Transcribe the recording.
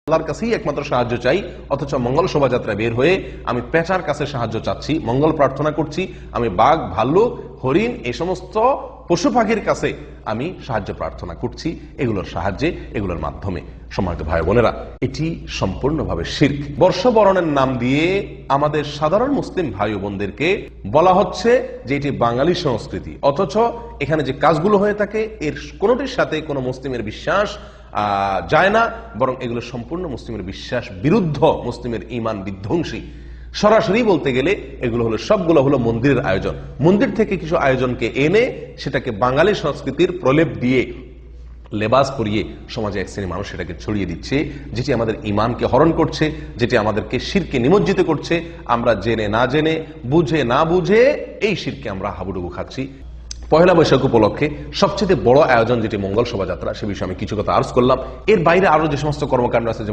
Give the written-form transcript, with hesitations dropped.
আল্লাহর কাছেই একমাত্র সাহায্য চাই, অথচ মঙ্গল শোভাযাত্রা বের হয়ে আমি পেঁচার কাছে সাহায্য চাচ্ছি, মঙ্গল প্রার্থনা করছি, আমি বাঘ, ভাল্লুক, হরিণ এই সমস্ত পশু পাখির কাছে আমি সাহায্য প্রার্থনা করছি, এগুলোর সাহায্যে, এগুলোর মাধ্যমে। সম্মানিত ভাই বোনেরা, এটি সম্পূর্ণভাবে শিরক। বর্ষবরণের নাম দিয়ে আমাদের সাধারণ মুসলিম ভাই বোনদেরকে বলা হচ্ছে যে এটি বাঙালি সংস্কৃতি, অথচ এখানে যে কাজগুলো হয়ে থাকে এর কোনোটির সাথে কোনো মুসলিমের বিশ্বাস যায় না, বরং এগুলো সম্পূর্ণ মুসলিমের বিশ্বাস বিরুদ্ধ, মুসলিমের ঈমান বিধ্বংসী। সরাসরি বলতে গেলে এগুলো হলো সবগুলো হলো মন্দিরের আয়োজন। মন্দির থেকে কিছু আয়োজনকে এনে সেটাকে বাঙালি সংস্কৃতির প্রলেপ দিয়ে, লেবাস পরিয়ে সমাজে এক শ্রেণী মানুষ সেটাকে ছড়িয়ে দিচ্ছে, যেটি আমাদের ঈমানকে হরণ করছে, যেটি আমাদেরকে শিরকে নিমজ্জিত করছে। আমরা জেনে না জেনে, বুঝে না বুঝে এই শিরকে আমরা হাবুডুবু খাচ্ছি। পহেলা বৈশাখ উপলক্ষে সবচেয়ে বড় আয়োজন যেটি মঙ্গল শোভাযাত্রা, সে বিষয়ে আমি কিছু কথা আর্জ করলাম। এর বাইরে আরো যে সমস্ত কর্মকাণ্ড আছে,